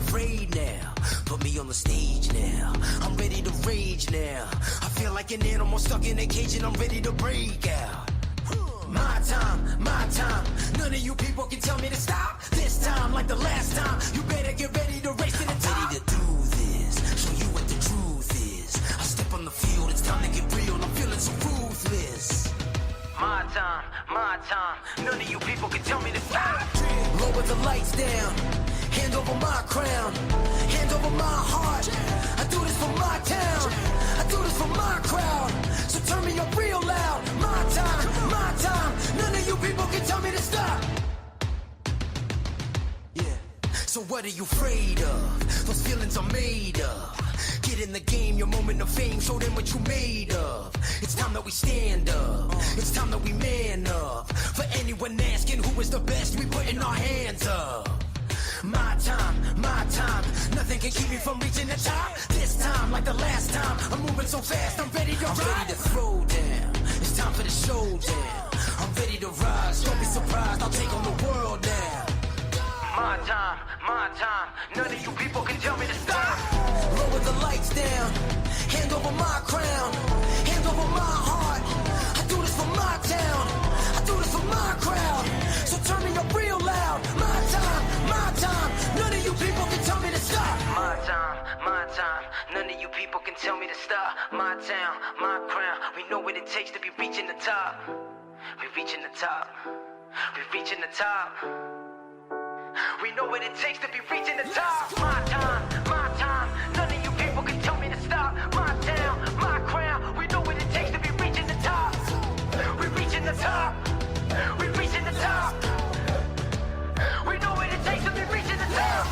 afraid now. Put me on the stage now. I'm ready to rage now. I feel like an animal stuck in a cage and I'm ready to break out. My time, my time. None of you people can tell me to stop. This time, like the last time, you better get ready to race to the top. I'm ready to do this, show you what the truth is. I step on the field, it's time to get real. I'm feeling so ruthless. My time. None of you people can tell me to stop. Lower the lights down. Hand over my crown. Hand over my heart. I do this for my town. I do this for my crowd. So turn me up real loud. My time, my time. None of you people can tell me to stop. Yeah. So what are you afraid of? Those feelings are made of. Get in the game, your moment of fame, show them what you made of. It's time that we stand up. It's time that we man up. For anyone asking who is the best, we putting our hands up. My time, my time. Nothing can keep me from reaching the top. This time, like the last time, I'm moving so fast, I'm ready to ride. I'm ready to throw down. It's time for the showdown. I'm ready to rise. Don't be surprised, I'll take on the world now. My time, my time. None of you people can tell me to stop. Lower the lights down. Hand over my crown. Hand over my heart. I do this for my town. I do this for my crowd. So turn me up real loud. My time, my time. None of you people can tell me to stop. My time, my time. None of you people can tell me to stop. My town, my crown. We know what it takes to be reaching the top. We're reaching the top. We're reaching the top. We know what it takes to be reaching the top. My time, my time. None of you people can tell me to stop. My town, my crown. We know what it takes to be reaching the top. We're reaching the top. We're reaching the top. We know what it takes to be reaching the top.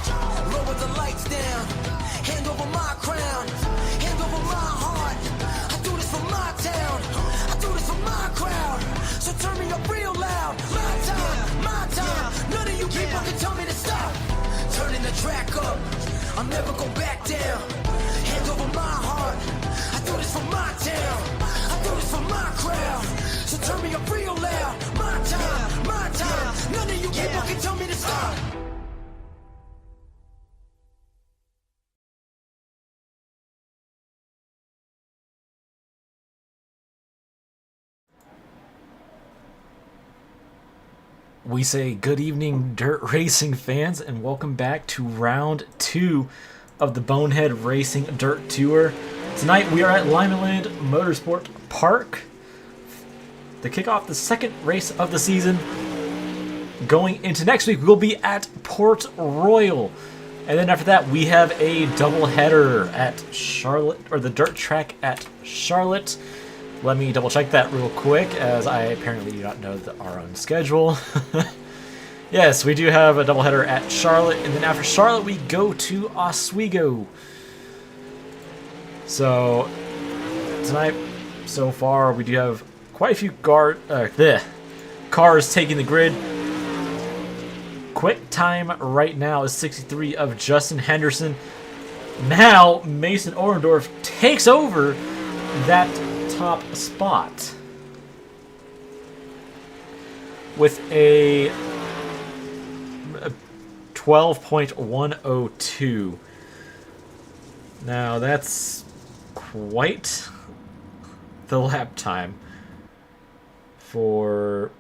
Lower the lights down. Hand over my crown. Hand over my heart. I do this for my town. I do this for my crowd. So turn me up real loud. My time, my time. None of you people can tell me to stop. Turning the track up. I'll never go back down. Hand over my heart. I do this for my town. I do this for my crowd. So turn me up real loud. My time, my time. None of you people can tell me to stop. We say good evening, dirt racing fans, and welcome back to round 2 of the Bonehead Racing Dirt Tour. Tonight we are at Limaland Motorsport Park to kick off the second race of the season. Going into next week, we'll be at Port Royal. And then after that, we have a doubleheader at Charlotte, or the dirt track at Charlotte. Let me double check that real quick, as I apparently do not know our own schedule. Yes, we do have a doubleheader at Charlotte, and then after Charlotte we go to Oswego. So tonight, so far, we do have quite a few cars taking the grid. Quick time right now is 63 of Justin Henderson. Now Mason Orendorff takes over that top spot with a 12.102. Now that's quite the lap time for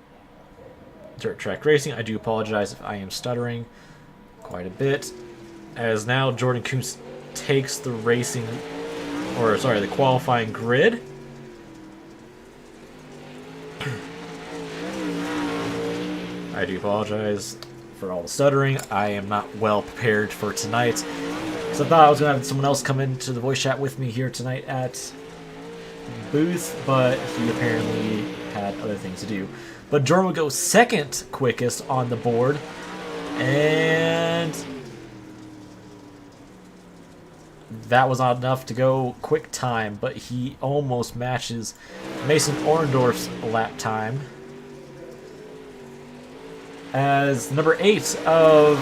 dirt track racing. I do apologize if I am stuttering quite a bit, as now Jordan Coombs takes the the qualifying grid. I do apologize for all the stuttering. I am not well prepared for tonight, so I thought I was going to have someone else come into the voice chat with me here tonight at the booth, but he apparently had other things to do. But Jordan would go second quickest on the board, and that was not enough to go quick time, but he almost matches Mason Orendorff's lap time, as number 8 of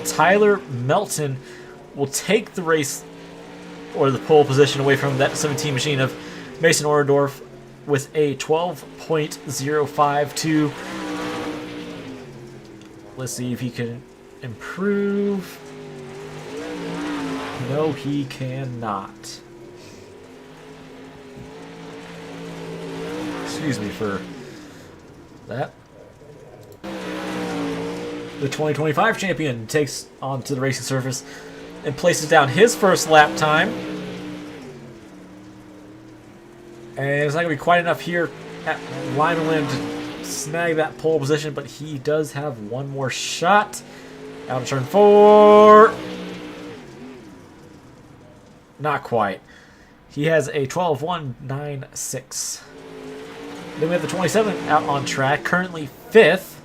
Tyler Melton will take the race, or the pole position, away from that 17 machine of Mason Orendorff with a 12.052. Let's see if he can improve. No, he cannot. Excuse me for that. The 2025 champion takes onto the racing surface and places down his first lap time. And it's not going to be quite enough here at Limaland to snag that pole position, but he does have one more shot. Out of turn 4. Not quite. He has a 12.196. Then we have the 27 out on track, currently 5th,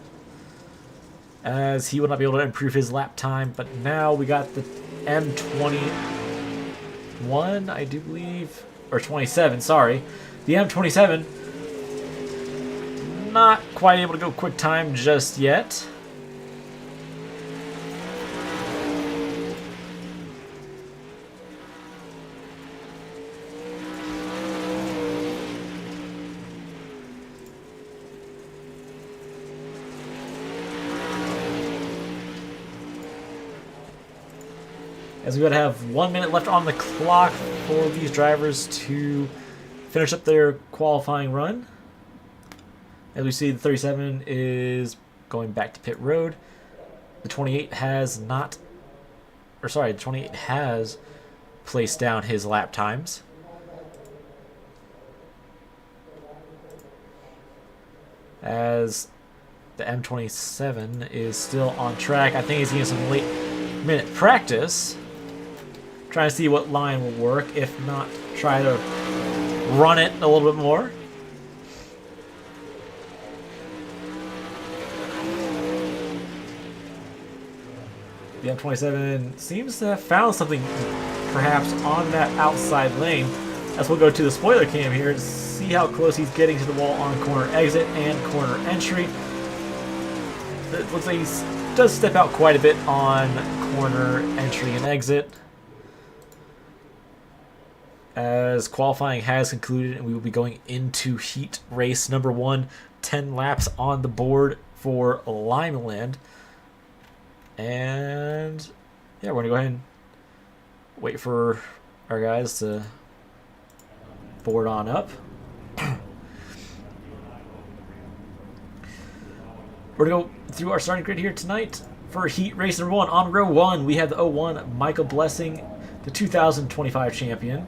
as he will not be able to improve his lap time. But now we got the M21, I do believe, or 27, sorry. The M27, not quite able to go quick time just yet. As we would have 1 minute left on the clock for these drivers to finish up their qualifying run. As we see, the 37 is going back to pit road. The 28 has not, or sorry, the 28 has placed down his lap times. As the M27 is still on track. I think he's getting some late minute practice. Trying to see what line will work. If not, try to run it a little bit more. The M27 seems to have found something perhaps on that outside lane. As we'll go to the spoiler cam here to see how close he's getting to the wall on corner exit and corner entry. It looks like he does step out quite a bit on corner entry and exit. As qualifying has concluded and we will be going into heat race number 1, 10 laps on the board for Limaland. And yeah, we're going to go ahead and wait for our guys to board on up. We're going to go through our starting grid here tonight for heat race number 1. On row 1, we have the 01 Michael Blessing, the 2025 champion.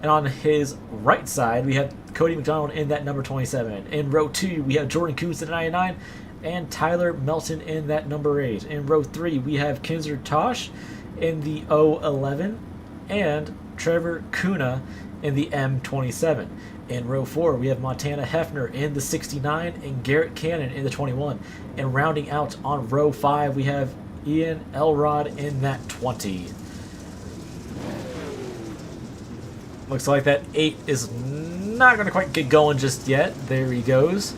And on his right side, we have Cody McDonald in that number 27. In row 2, we have Jordan Coons in 99 and Tyler Melton in that number 8. In row 3, we have Kinzer Tosh in the 011 and Trevor Kuna in the M27. In row 4, we have Montana Hefner in the 69 and Garrett Cannon in the 21. And rounding out on row 5, we have Ian Elrod in that 20. Looks like that 8 is not going to quite get going just yet. There he goes.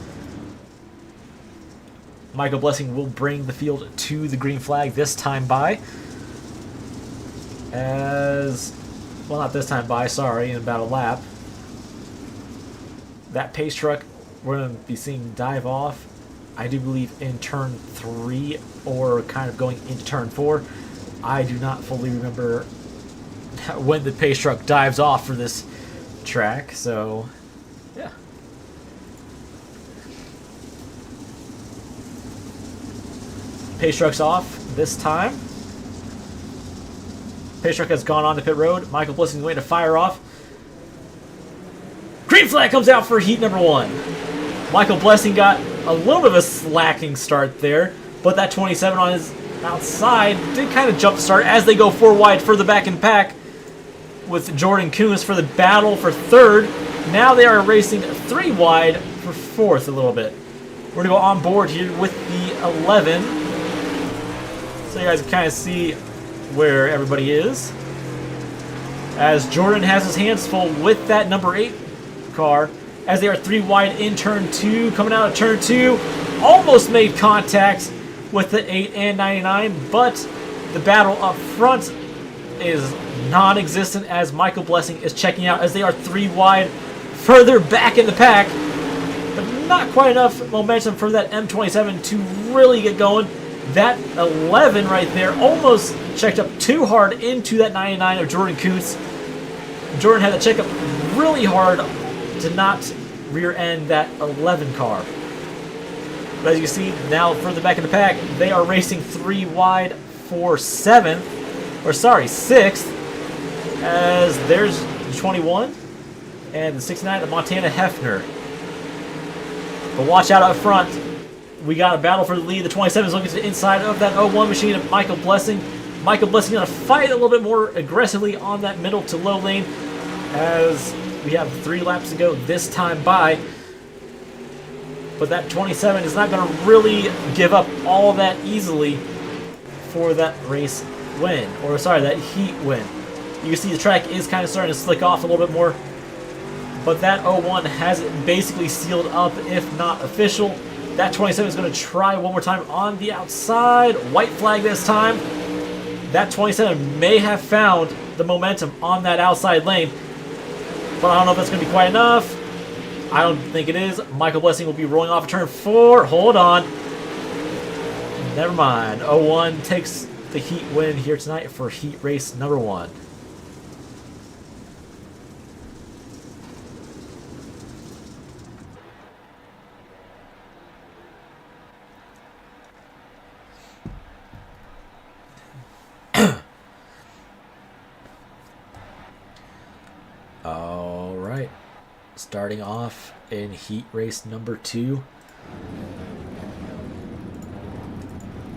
Michael Blessing will bring the field to the green flag this time by. As, well, not this time by, sorry, in about a lap. That pace truck we're going to be seeing dive off, I do believe, in turn 3 or kind of going into turn 4. I do not fully remember when the pace truck dives off for this track, so yeah. Pace truck's off this time. Pace truck has gone on to pit road. Michael Blessing's waiting to fire off. Green flag comes out for heat number 1. Michael Blessing got a little bit of a slacking start there, but that 27 on his outside did kind of jump start as they go 4 wide further back in pack with Jordan Kunis for the battle for 3rd. Now they are racing 3 wide for 4th a little bit. We're going to go on board here with the 11. So you guys can kind of see where everybody is. As Jordan has his hands full with that number 8 car. As they are 3 wide in turn 2. Coming out of turn 2. Almost made contact with the 8 and 99. But the battle up front is non-existent as Michael Blessing is checking out as they are 3 wide further back in the pack. But not quite enough momentum for that M27 to really get going That 11 right there almost checked up too hard into that 99 of Jordan Kuntz. Jordan had to check up really hard to not rear end that 11 car. But as you see, now further back in the pack, they are racing 3 wide for 7th, or sorry, 6th, as there's the 21 and the 69 of Montana Hefner. But watch out up front. We got a battle for the lead. The 27 is looking to the inside of that 01 machine of Michael Blessing. Michael Blessing going to fight a little bit more aggressively on that middle to low lane as we have 3 laps to go this time by. But that 27 is not going to really give up all that easily for that race win. Or sorry, that heat win. You can see the track is kind of starting to slick off a little bit more. But that 01 has it basically sealed up, if not official. That 27 is going to try one more time on the outside. White flag this time. That 27 may have found the momentum on that outside lane. But I don't know if that's going to be quite enough. I don't think it is. Michael Blessing will be rolling off of turn 4. Hold on. Never mind. 01 takes the heat win here tonight for heat race number 1. All right. Starting off in heat race number 2.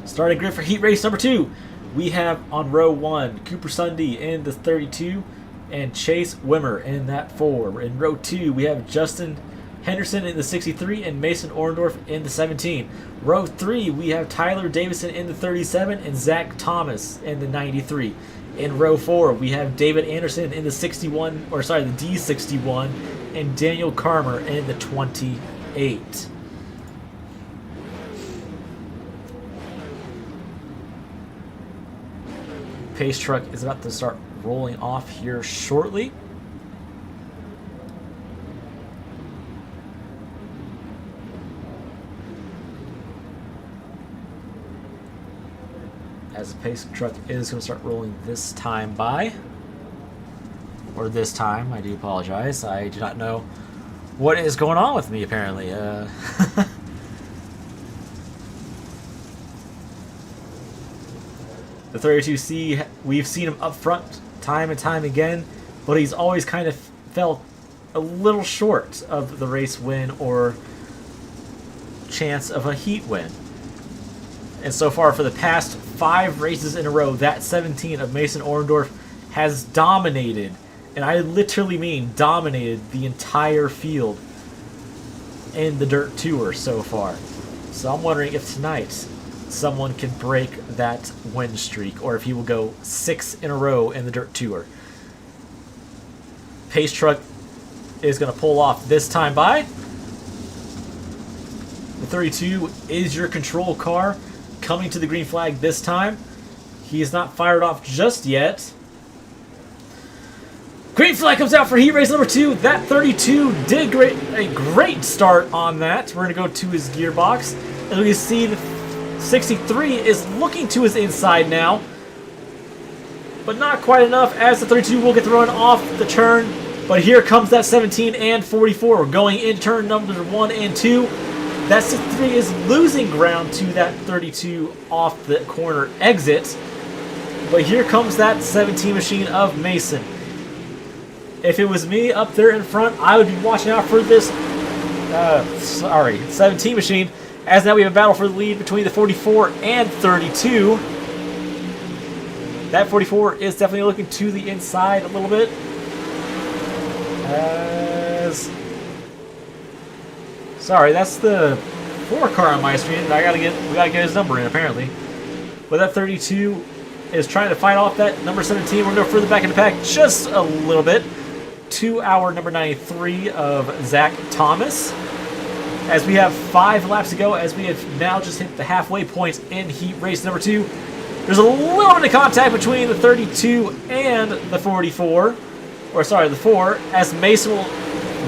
Starting grid for heat race number 2. We have on row 1, Cooper Sunday in the 32 and Chase Wimmer in that 4. In row 2, we have Justin Henderson in the 63 and Mason Orndorff in the 17. Row 3, we have Tyler Davison in the 37 and Zach Thomas in the 93. In row 4, we have David Anderson in the 61, or sorry, the D61, and Daniel Karmer in the 28. Pace truck is about to start rolling off here shortly. As the pace truck is going to start rolling this time by. Or this time, I do apologize. I do not know what is going on with me, apparently. The 32C, we've seen him up front time and time again, but he's always kind of fell a little short of the race win or chance of a heat win. And so far, for the past 5 races in a row, that 17 of Mason Orndorff has dominated, and I literally mean dominated, the entire field in the Dirt Tour so far. So I'm wondering if tonight someone can break that win streak, or if he will go 6 in a row in the Dirt Tour. Pace truck is going to pull off this time by. The 32 is your control car, coming to the green flag this time. He is not fired off just yet. Green flag comes out for heat race number 2. That 32 did a great start on that. We're going to go to his gearbox. And we see the 63 is looking to his inside now. But not quite enough, as the 32 will get the run off the turn. But here comes that 17 and 44 going in turn number 1 and 2. That 63 is losing ground to that 32 off the corner exit. But here comes that 17 machine of Mason. If it was me up there in front, I would be watching out for this 17 machine, as now we have a battle for the lead between the 44 and 32. That 44 is definitely looking to the inside a little bit. Sorry, that's the 4 car on my screen. We gotta get his number in, apparently. But that 32 is trying to fight off that number 17. We're going to go further back in the pack just a little bit to our number 93 of Zach Thomas. As we have 5 laps to go, as we have now just hit the halfway point in heat race number 2. There's a little bit of contact between the 32 and the 44. Or sorry, the 4, as Mason will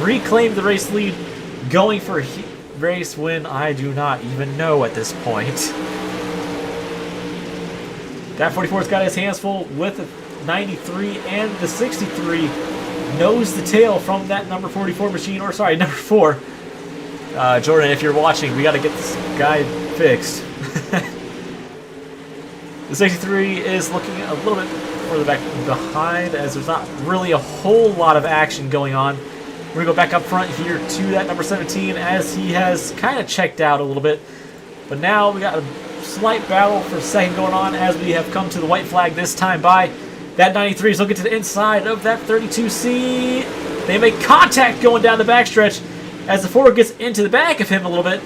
reclaim the race lead, going for race win. I do not even know at this point. That 44's got his hands full with the 93 and the 63. Knows the tail from that number 44 machine, or sorry, number 4. Jordan, if you're watching, we got to get this guy fixed. The 63 is looking a little bit further back behind, as there's not really a whole lot of action going on. We're going to go back up front here to that number 17, as he has kind of checked out a little bit. But now we got a slight battle for second going on, as we have come to the white flag this time by. That 93 is looking to the inside of that 32C. They make contact going down the backstretch as the forward gets into the back of him a little bit.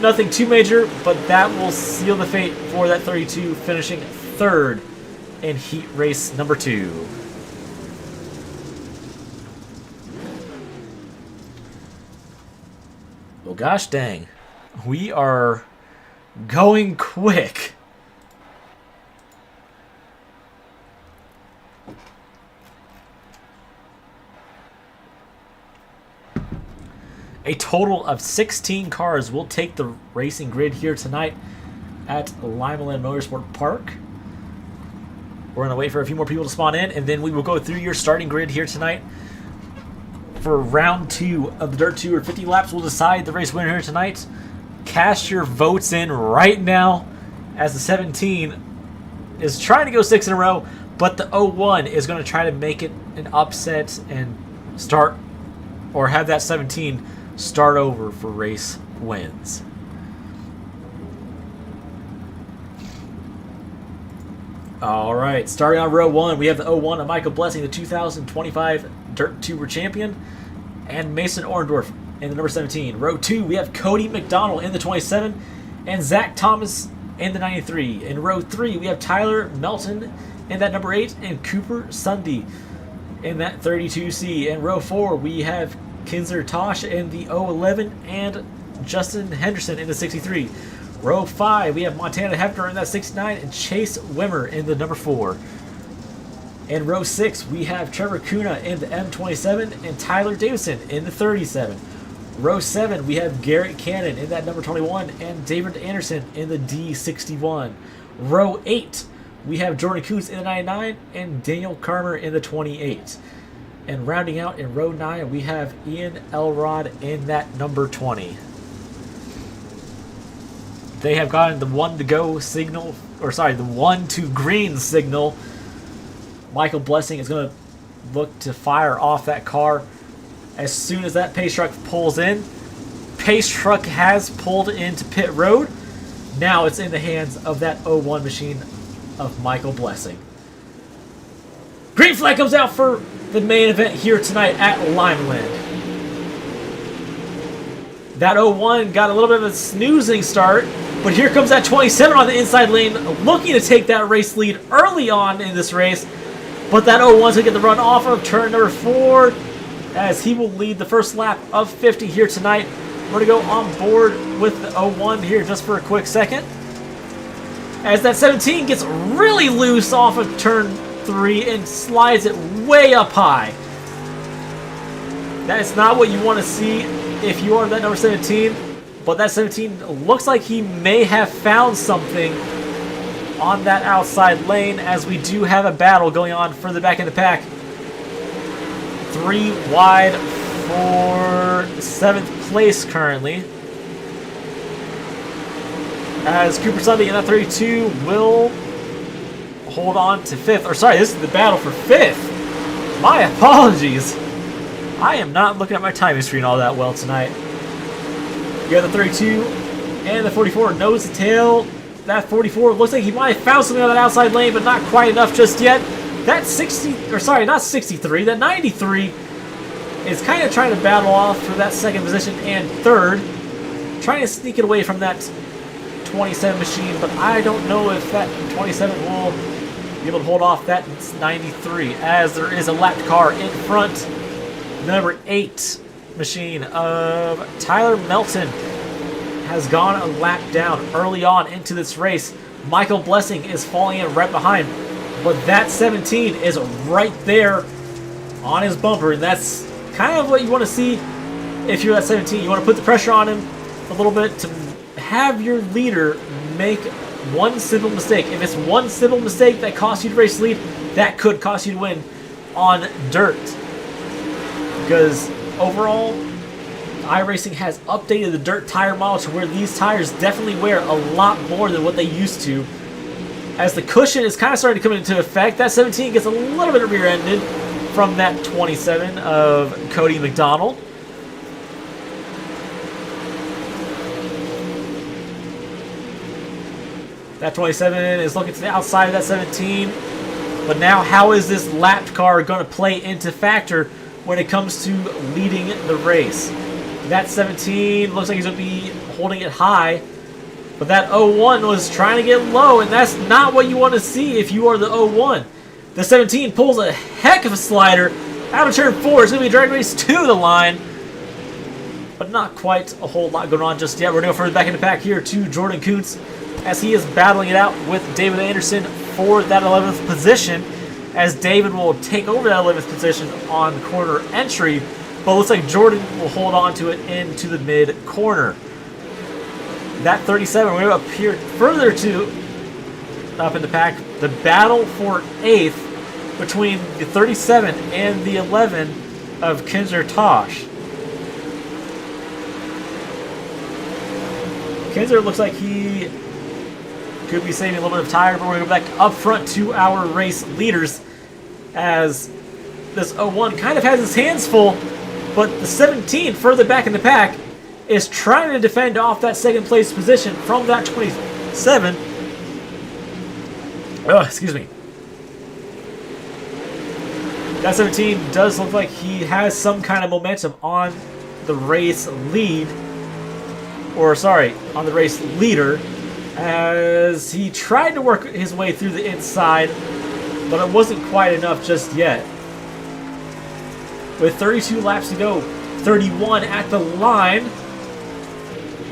Nothing too major, but that will seal the fate for that 32, finishing third in heat race number 2. Well, gosh dang. We are going quick. A total of 16 cars will take the racing grid here tonight at Limaland Motorsport Park. We're going to wait for a few more people to spawn in, and then we will go through your starting grid here tonight. For round 2 of the Dirt Tour, 50 laps will decide the race winner here tonight. Cast your votes in right now, as the 17 is trying to go 6 in a row, but the 01 is going to try to make it an upset and start, or have that 17 start over for race wins. All right, starting on row 1, we have the 01 of Michael Blessing, the 2025 Dirt Tour champion, and Mason Orndorff in the number 17. Row 2, we have Cody McDonald in the 27, and Zach Thomas in the 93. In row 3, we have Tyler Melton in that number 8, and Cooper Sunday in that 32C. In row 4, we have Kinzer Tosh in the 011 and Justin Henderson in the 63. Row 5, we have Montana Hefner in that 69 and Chase Wimmer in the number 4. In row 6, we have Trevor Kuna in the M27 and Tyler Davison in the 37. Row 7, we have Garrett Cannon in that number 21 and David Anderson in the D61. Row 8, we have Jordan Coons in the 99 and Daniel Carmer in the 28. And rounding out in row 9, we have Ian Elrod in that number 20. They have gotten the 1 to go signal, or sorry, the 1 to green signal. Michael Blessing is going to look to fire off that car as soon as that pace truck pulls in. Pace truck has pulled into pit road. Now it's in the hands of that 01 machine of Michael Blessing. Green flag comes out for the main event here tonight at Limaland. That 01 got a little bit of a snoozing start, but here comes that 27 on the inside lane, looking to take that race lead early on in this race. But that 01's going to get the run off of turn number 4, as he will lead the first lap of 50 here tonight. We're going to go on board with the 01 here just for a quick second, as that 17 gets really loose off of turn 3 and slides it way up high. That is not what you want to see if you are that number 17, but that 17 looks like he may have found something on that outside lane, as we do have a battle going on further back in the pack. 3 wide for 7th place currently, as Cooper Sunday in that 32 will hold on to 5th. Or sorry, this is the battle for 5th. My apologies. I am not looking at my timing screen all that well tonight. You got the 32 and the 44 nose to tail. That 44 looks like he might have found something on that outside lane, but not quite enough just yet. That 60, or sorry, not 63, that 93 is kind of trying to battle off for that 2nd position and 3rd, trying to sneak it away from that 27 machine, but I don't know if that 27 will be able to hold off that 93, as there is a lapped car in front. The number 8 machine of Tyler Melton has gone a lap down early on into this race. Michael Blessing is falling in right behind, but that 17 is right there on his bumper, and that's kind of what you want to see if you're that 17. You want to put the pressure on him a little bit to have your leader make one simple mistake. If it's one simple mistake that costs you the race lead, that could cost you to win on dirt. Because overall, iRacing has updated the dirt tire model to where these tires definitely wear a lot more than what they used to. As the cushion is kind of starting to come into effect, that 17 gets a little bit rear-ended from that 27 of Cody McDonald. That 27 is looking to the outside of that 17. But now, how is this lapped car going to play into factor when it comes to leading the race? That 17 looks like he's going to be holding it high. But that 01 was trying to get low, and that's not what you want to see if you are the 01. The 17 pulls a heck of a slider out of turn 4. It's going to be a drag race to the line. But not quite a whole lot going on just yet. We're going to go further back in the pack here to Jordan Kuntz, as he is battling it out with David Anderson for that 11th position, as David will take over that 11th position on corner entry, but it looks like Jordan will hold on to it into the mid-corner. That 37, we're going to appear further to up in the pack. The battle for 8th between the 37 and the 11 of Kinzer Tosh. Kinzer looks like he could be saving a little bit of tire, but we're going to go back up front to our race leaders, as this 01 kind of has his hands full, but the 17 further back in the pack is trying to defend off that second place position from that 27. Oh, excuse me. That 17 does look like he has some kind of momentum on the race lead, or sorry, on the race leader, as he tried to work his way through the inside, but it wasn't quite enough just yet. With 32 laps to go, 31 at the line.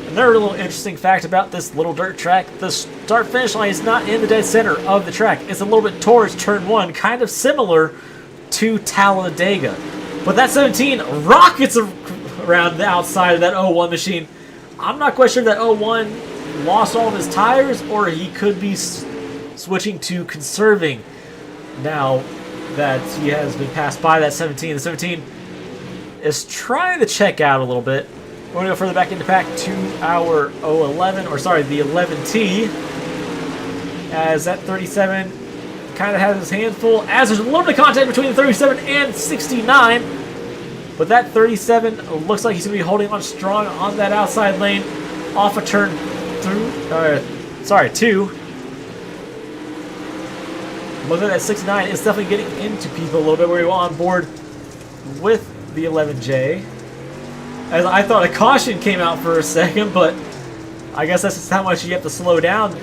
Another little interesting fact about this little dirt track, the start-finish line is not in the dead center of the track. It's a little bit towards turn 1, kind of similar to Talladega. But that 17 rockets around the outside of that 01 machine. I'm not quite sure that 01 lost all of his tires, or he could be switching to conserving now that he has been passed by that 17. The 17 is trying to check out a little bit. We're going to go further back into pack to our 011, or sorry, the 11T, as that 37 kind of has his hands full, as there's a little bit of contact between the 37 and 69, but that 37 looks like he's going to be holding on strong on that outside lane off a turn 2. Looks like that 69 is definitely getting into people a little bit. We're going to go on board with the 11J. As I thought a caution came out for a second, but I guess that's just how much you have to slow down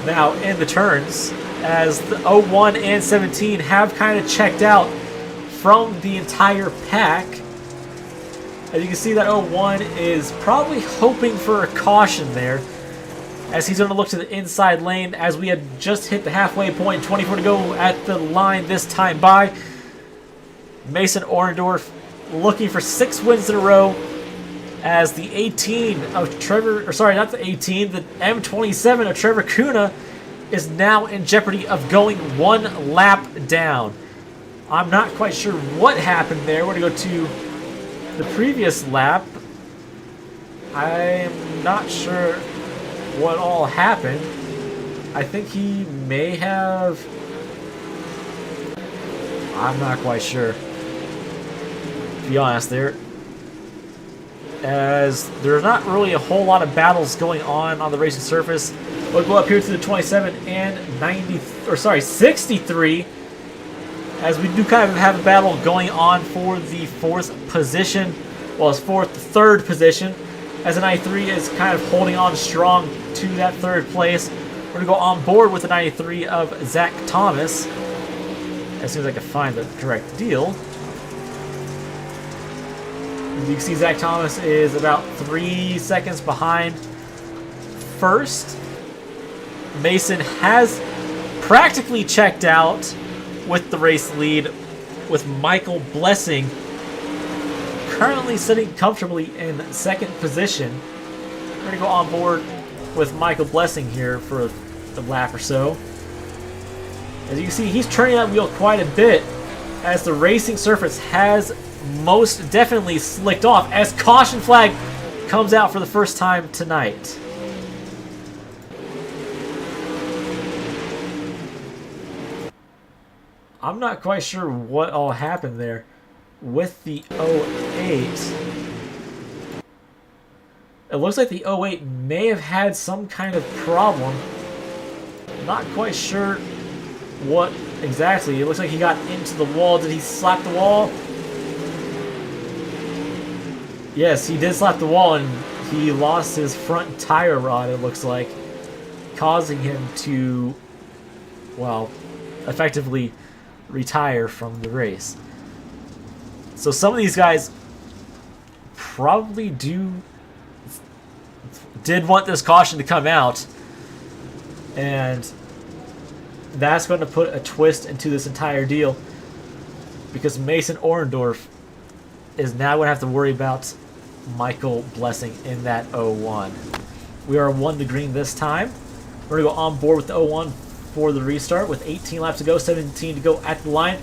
now in the turns, as the 01 and 17 have kind of checked out from the entire pack. As you can see, that 01 is probably hoping for a caution there, as he's going to look to the inside lane, as we had just hit the halfway point, 24 to go at the line this time by. Mason Orendorff looking for 6 wins in a row, as the 18 of Trevor, or sorry, not the 18, the M27 of Trevor Kuna is now in jeopardy of going 1 lap down. I'm not quite sure what happened there. We're going to go to the previous lap. I'm not sure what all happened. I think he may have... I'm not quite sure, to be honest there, as there's not really a whole lot of battles going on the racing surface. We'll go up here to the 27 and 90, or sorry, 63, as we do kind of have a battle going on for the 4th position. Well, it's 3rd position, as the 93 is kind of holding on strong to that 3rd place. We're going to go on board with the 93 of Zach Thomas, as soon as I can find the correct deal. As you can see, Zach Thomas is about 3 seconds behind first. Mason has practically checked out with the race lead, with Michael Blessing currently sitting comfortably in 2nd position. We're going to go on board with Michael Blessing here for a lap or so. As you can see, he's turning that wheel quite a bit as the racing surface has most definitely slicked off as caution flag comes out for the first time tonight. I'm not quite sure what all happened there with the 08. It looks like the 08 may have had some kind of problem. Not quite sure what exactly. It looks like he got into the wall. Did he slap the wall? Yes, he did slap the wall, and he lost his front tire rod, it looks like, causing him to, well, effectively retire from the race. So some of these guys probably did want this caution to come out, and that's going to put a twist into this entire deal, because Mason Orendorff is now going to have to worry about Michael Blessing in that 01. We are 1 to green this time. We're going to go on board with the 01 for the restart with 18 laps to go, 17 to go at the line.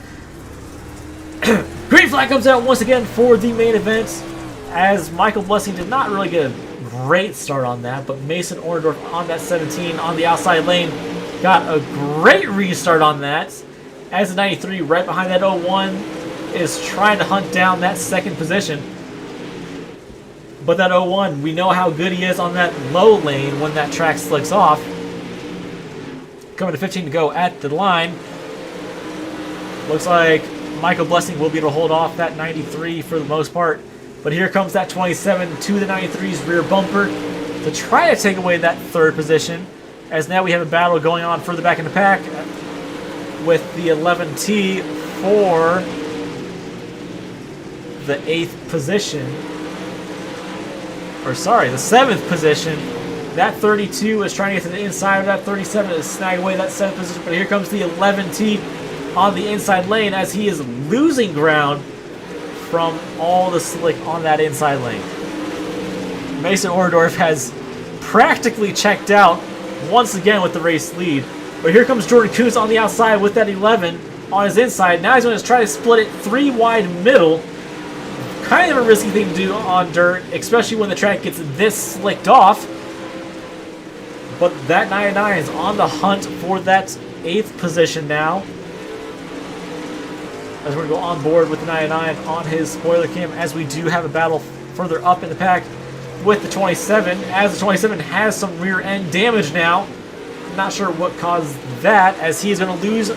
Green flag comes out once again for the main event, as Michael Blessing did not really get a great start on that, but Mason Orendorff on that 17 on the outside lane got a great restart on that, as the 93 right behind that 01 is trying to hunt down that second position. But that 01, we know how good he is on that low lane when that track slicks off. Coming to 15 to go at the line. Looks like Michael Blessing will be able to hold off that 93 for the most part. But here comes that 27 to the 93's rear bumper to try to take away that third position. As now we have a battle going on further back in the pack with the 11T for the 8th position. Or sorry, the 7th position. That 32 is trying to get to the inside of that 37 to snag away that 7th position. But here comes the 11T on the inside lane as he is losing ground from all the slick on that inside lane. Mason Orendorff has practically checked out once again with the race lead. But here comes Jordan Kuntz on the outside with that 11 on his inside. Now he's going to try to split it 3 wide middle. Kind of a risky thing to do on dirt, especially when the track gets this slicked off. But that 99 is on the hunt for that 8th position now. As we're going to go on board with the 99 on his spoiler cam, as we do have a battle further up in the pack with the 27, as the 27 has some rear end damage now. Not sure what caused that, as he is going to lose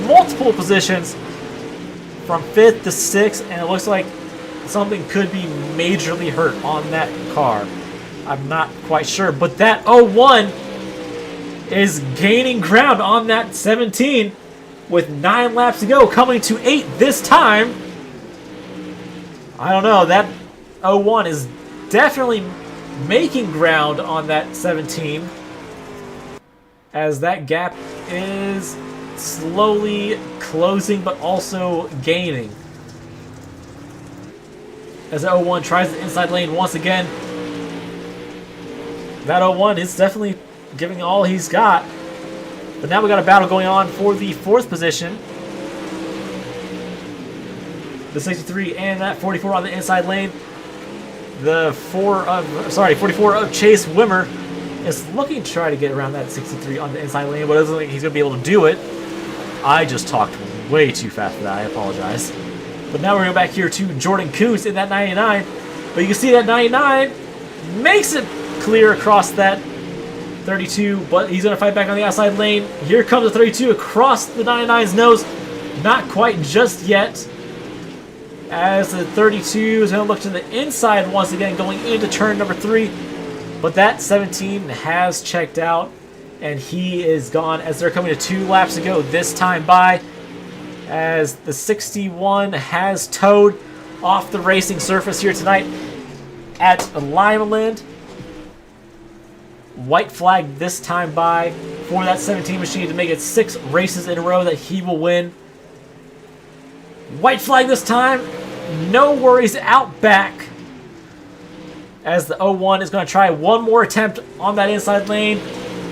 multiple positions from 5th to 6th, and it looks like something could be majorly hurt on that car. I'm not quite sure, but that 01 is gaining ground on that 17 with 9 laps to go, coming to 8 this time. I don't know, that 01 is definitely making ground on that 17, as that gap is slowly closing but also gaining. As that 01 tries the inside lane once again. That 01 is definitely giving all he's got. But now we got a battle going on for the 4th position. The 63 and that 44 on the inside lane. The 44 of Chase Wimmer is looking to try to get around that 63 on the inside lane, but it doesn't think he's going to be able to do it. I just talked way too fast for that. I apologize. But now we're going back here to Jordan Kuntz in that 99. But you can see that 99 makes it clear across that 32, but he's going to fight back on the outside lane. Here comes the 32 across the 99's nose. Not quite just yet, as the 32 is going to look to the inside once again, going into turn number 3. But that 17 has checked out, and he is gone as they're coming to 2 laps to go this time by, as the 61 has towed off the racing surface here tonight at Limaland. White flag this time by for that 17 machine to make it 6 races in a row that he will win. White flag this time. No worries out back, as the 01 is going to try one more attempt on that inside lane.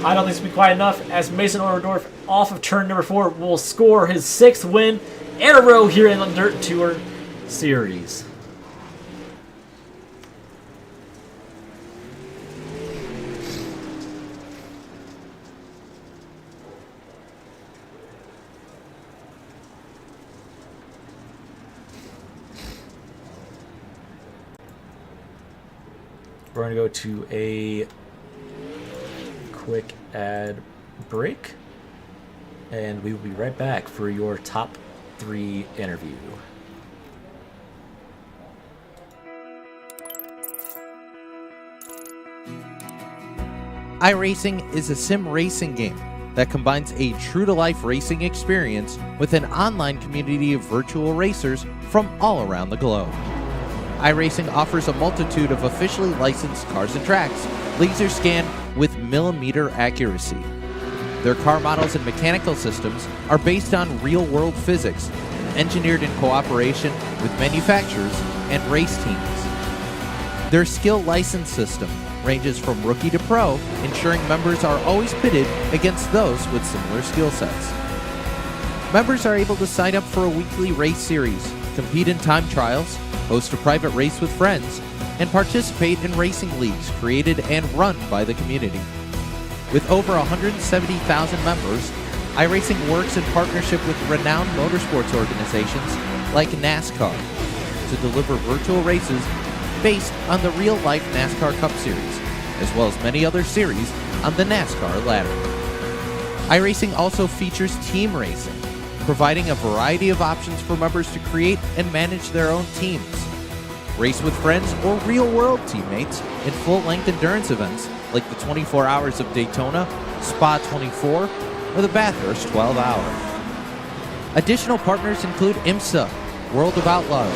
I don't think it's going to be quite enough, as Mason Ordorf off of turn number 4 will score his 6th win in a row here in the Dirt Tour Series. We're going to go to a quick ad break, and we will be right back for your top 3 interview. iRacing is a sim racing game that combines a true-to-life racing experience with an online community of virtual racers from all around the globe. iRacing offers a multitude of officially licensed cars and tracks, laser scanned with millimeter accuracy. Their car models and mechanical systems are based on real-world physics, engineered in cooperation with manufacturers and race teams. Their skill license system ranges from rookie to pro, ensuring members are always pitted against those with similar skill sets. Members are able to sign up for a weekly race series, compete in time trials, host a private race with friends, and participate in racing leagues created and run by the community. With over 170,000 members, iRacing works in partnership with renowned motorsports organizations like NASCAR to deliver virtual races based on the real-life NASCAR Cup Series, as well as many other series on the NASCAR ladder. iRacing also features team racing, providing a variety of options for members to create and manage their own teams. Race with friends or real-world teammates in full-length endurance events like the 24 Hours of Daytona, Spa 24, or the Bathurst 12 Hour. Additional partners include IMSA, World of Outlaws,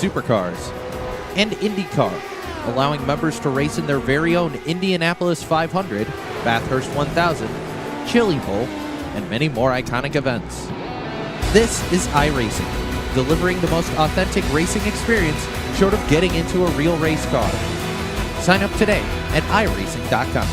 Supercars, and IndyCar, allowing members to race in their very own Indianapolis 500, Bathurst 1000, Chili Bowl, and many more iconic events. This is iRacing, delivering the most authentic racing experience short of getting into a real race car. Sign up today at iRacing.com.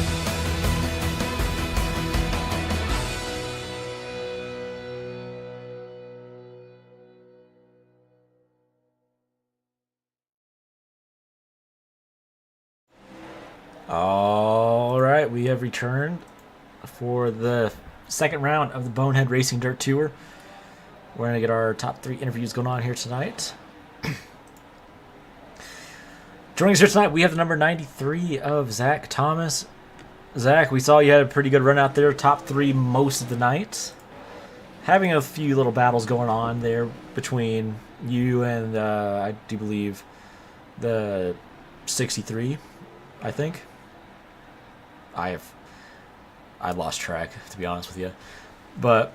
All right, we have returned for the second round of the Bonehead Racing Dirt Tour. We're going to get our top 3 interviews going on here tonight. Joining us here tonight, we have the number 93 of Zach Thomas. Zach, we saw you had a pretty good run out there, top 3 most of the night. Having a few little battles going on there between you and, I do believe, the 63, I think. I lost track, to be honest with you. But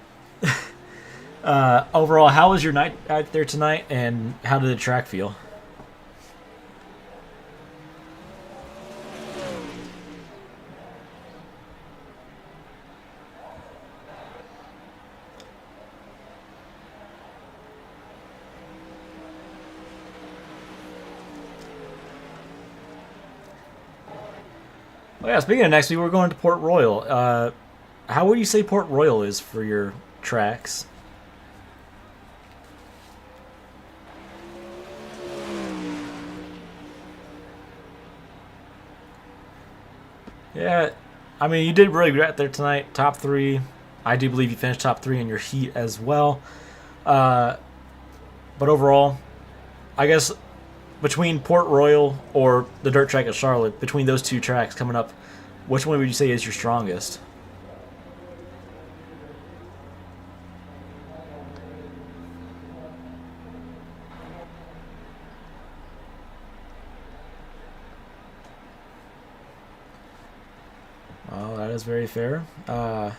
overall, how was your night out there tonight, and how did the track feel? Well, yeah, speaking of next week, we're going to Port Royal. How would you say Port Royal is for your tracks? Yeah, I mean, you did really good out there tonight. Top 3. I do believe you finished top 3 in your heat as well. But overall, I guess between Port Royal or the dirt track at Charlotte, between those 2 tracks coming up, which one would you say is your strongest? Oh, that is very fair. Yeah,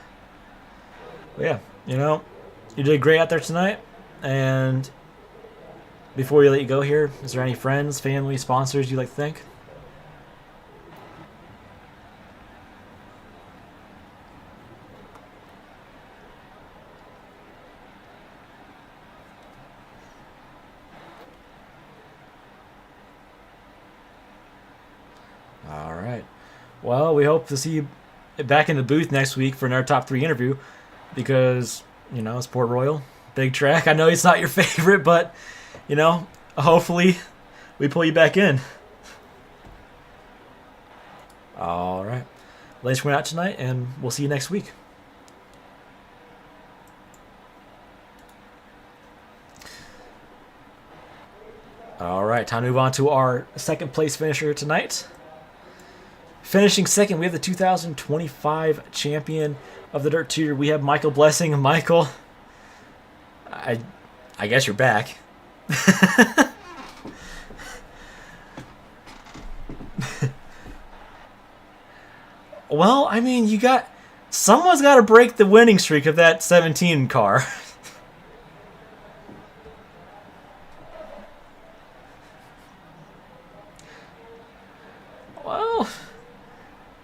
you did great out there tonight. And before we let you go here, is there any friends, family, sponsors you'd like to thank? All right. Well, we hope to see you back in the booth next week for another top 3 interview because, it's Port Royal, big track. I know it's not your favorite, but, hopefully we pull you back in. All right. Thanks for coming out tonight, and we'll see you next week. All right, time to move on to our second place finisher tonight. Finishing second, we have the 2025 champion of the Dirt Tier. We have Michael Blessing. Michael, I guess you're back. Well, I mean, someone's got to break the winning streak of that 17 car. Well,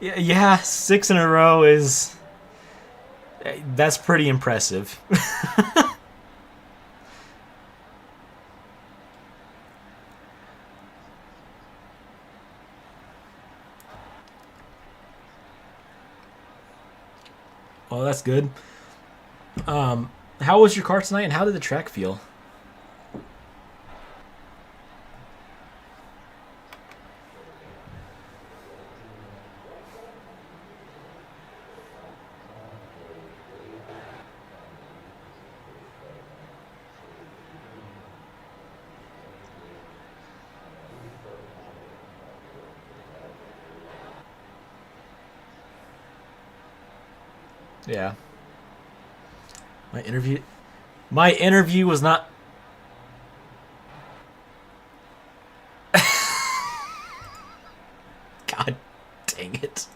yeah, 6 in a row that's pretty impressive. Well, that's good. How was your car tonight, and how did the track feel? Yeah. My interview was not. God dang it.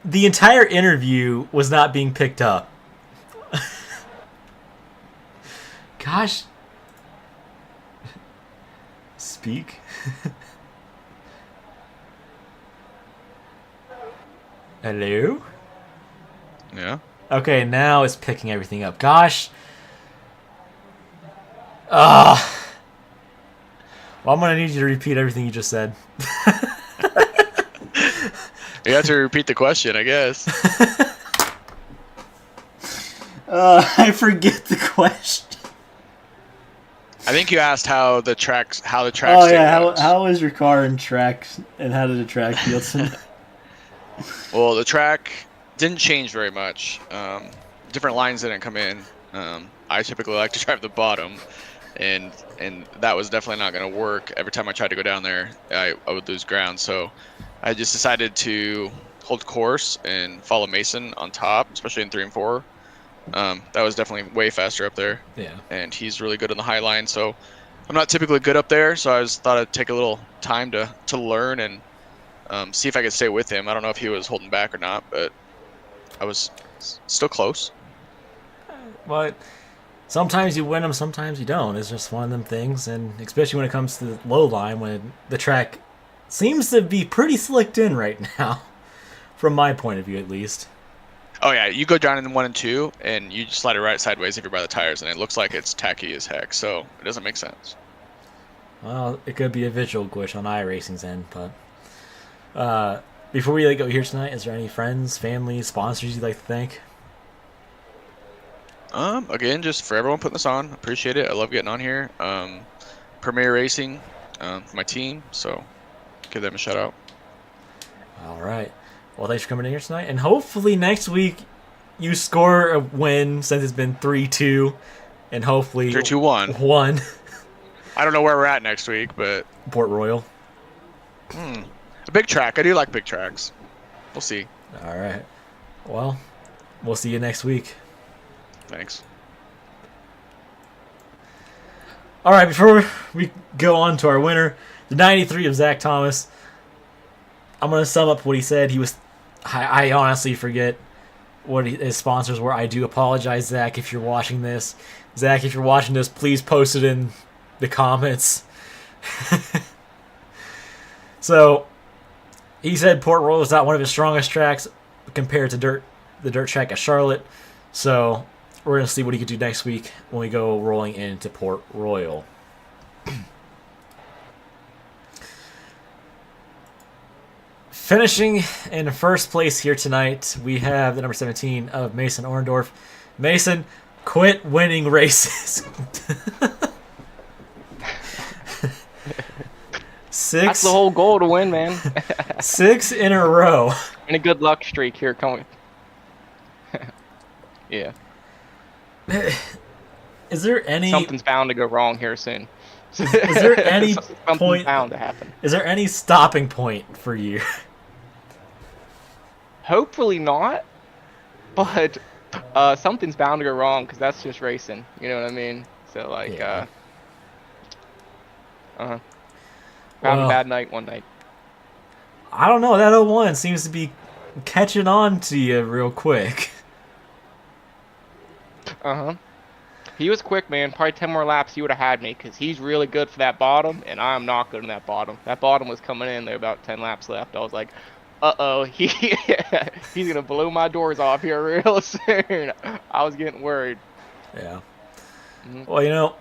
The entire interview was not being picked up. Gosh. Speak. Hello? Yeah. Okay, now it's picking everything up. Gosh. Well, I'm going to need you to repeat everything you just said. You have to repeat the question, I guess. I forget the question. I think you asked how the track Oh state yeah, was. how was your car in track, and how did the track feel tonight? Well, the track didn't change very much. Different lines didn't come in. I typically like to drive the bottom, and that was definitely not going to work. Every time I tried to go down there, I would lose ground. So I just decided to hold course and follow Mason on top, especially in 3 and 4. That was definitely way faster up there. Yeah. And he's really good on the high line. So I'm not typically good up there, so I thought I'd take a little time to learn and see if I could stay with him. I don't know if he was holding back or not, but I was still close. But sometimes you win them, sometimes you don't. It's just one of them things, and especially when it comes to the low line, when the track seems to be pretty slicked in right now, from my point of view at least. Oh yeah, you go down in 1 and 2, and you just slide it right sideways if you're by the tires, and it looks like it's tacky as heck. So it doesn't make sense. Well, it could be a visual glitch on iRacing's end, but before we go here tonight, is there any friends, family, sponsors you'd like to thank? Again, just for everyone putting this on, appreciate it. I love getting on here. Premier Racing, my team, so give them a shout out. All right. Well, thanks for coming in here tonight, and hopefully next week you score a win since it's been 3-2, and hopefully 3-2-1. 1. I don't know where we're at next week, but Port Royal. A big track. I do like big tracks. We'll see. All right. Well, we'll see you next week. Thanks. All right, before we go on to our winner, the 93 of Zach Thomas, I'm going to sum up what he said. I honestly forget what his sponsors were. I do apologize, Zach, if you're watching this. Zach, if you're watching this, please post it in the comments. So, he said Port Royal is not one of his strongest tracks compared to the dirt track at Charlotte. So, we're going to see what he can do next week when we go rolling into Port Royal. Finishing in first place here tonight, we have the number 17 of Mason Orndorff. Mason, quit winning races. That's the whole goal, to win, man. 6 in a row. And a good luck streak here coming. Yeah. Is there any... Something's bound to go wrong here soon. Is there any Something's point... bound to happen. Is there any stopping point for you? Hopefully not. But something's bound to go wrong, because that's just racing. You know what I mean? So, like, Yeah. Found Well, a bad night one night. I don't know. That 01 seems to be catching on to you real quick. He was quick, man. Probably 10 more laps, he would have had me, because he's really good for that bottom, and I'm not good in that bottom. That bottom was coming in there about 10 laps left. I was like, uh-oh, he's going to blow my doors off here real soon. I was getting worried. Yeah. Well, you know...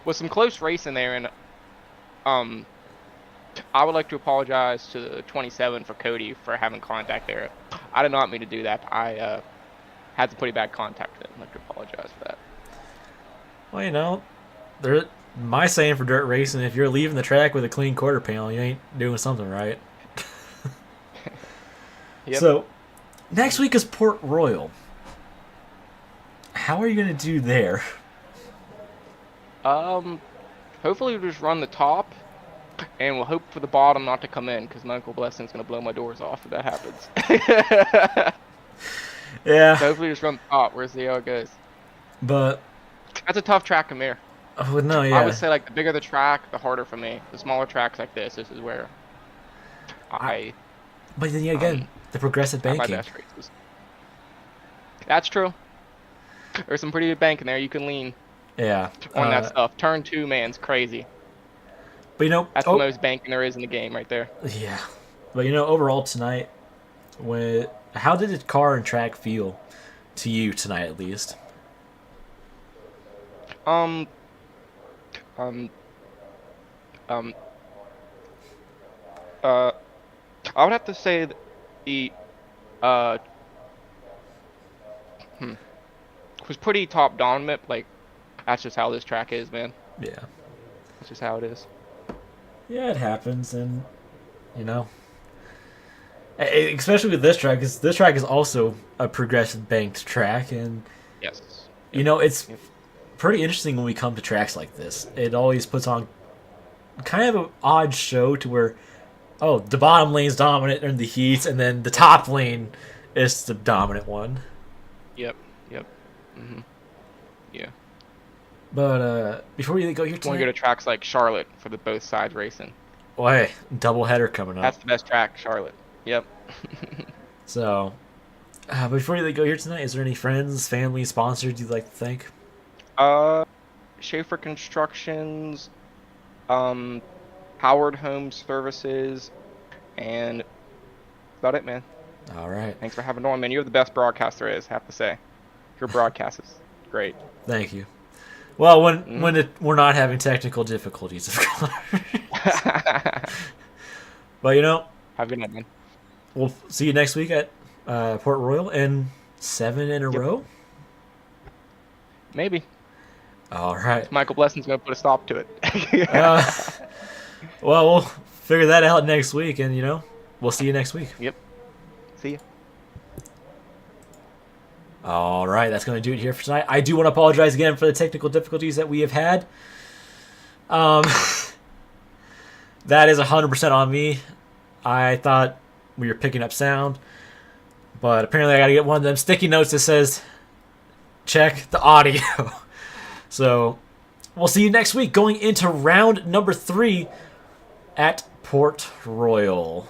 With some close racing there, and I would like to apologize to the 27 for Cody for having contact there. I did not mean to do that. I had some pretty bad contact with him. I'd like to apologize for that. Well, you know, my saying for dirt racing, if you're leaving the track with a clean quarter panel, you ain't doing something right. Yep. So, next week is Port Royal. How are you going to do there? Hopefully we'll just run the top, and we'll hope for the bottom not to come in, because my Uncle Blessing's going to blow my doors off if that happens. Yeah. So hopefully just run the top. We'll see how it goes. But... That's a tough track, Amir. Oh, no, yeah. I would say, like, the bigger the track, the harder for me. The smaller tracks like this is where But then again, the progressive have my banking. best races. That's true. There's some pretty good banking there. You can lean Yeah. on that stuff. Turn 2, man's crazy. But you know... That's the most banking there is in the game right there. Yeah. But you know, overall tonight, how did the car and track feel to you tonight, at least? I would have to say that the was pretty top dominant. Like, that's just how this track is, man. Yeah. That's just how it is. Yeah, it happens, and you know, especially with this track, because this track is also a progressive banked track, and Yes. you know, it's pretty interesting when we come to tracks like this. It always puts on kind of an odd show to where, oh, the bottom lane's dominant in the heats, and then the top lane is the dominant one. Yep. Yeah. But before we go here Want to tonight, go to tracks like Charlotte for the both sides racing. oh, hey, double header coming up. That's the best track, Charlotte. Yep. So, before we go here tonight, is there any friends, family, sponsors you'd like to thank? Schaefer Constructions, Howard Home Services, and that's about it, man. All right. Thanks for having me on, man. You're the best broadcaster there is, have to say. Your broadcast is great. Thank you. Well, when we're not having technical difficulties, of course. But you know, Have a good night, man. we'll see you next week at Port Royal, and 7 in a row. Maybe. All right. Michael Blessing's going to put a stop to it. Well, we'll figure that out next week, and you know, we'll see you next week. Yep. See ya. All right, that's going to do it here for tonight. I do want to apologize again for the technical difficulties that we have had. That is 100% on me. I thought we were picking up sound, but apparently I got to get one of them sticky notes that says, check the audio. So we'll see you next week going into round number 3 at Port Royal.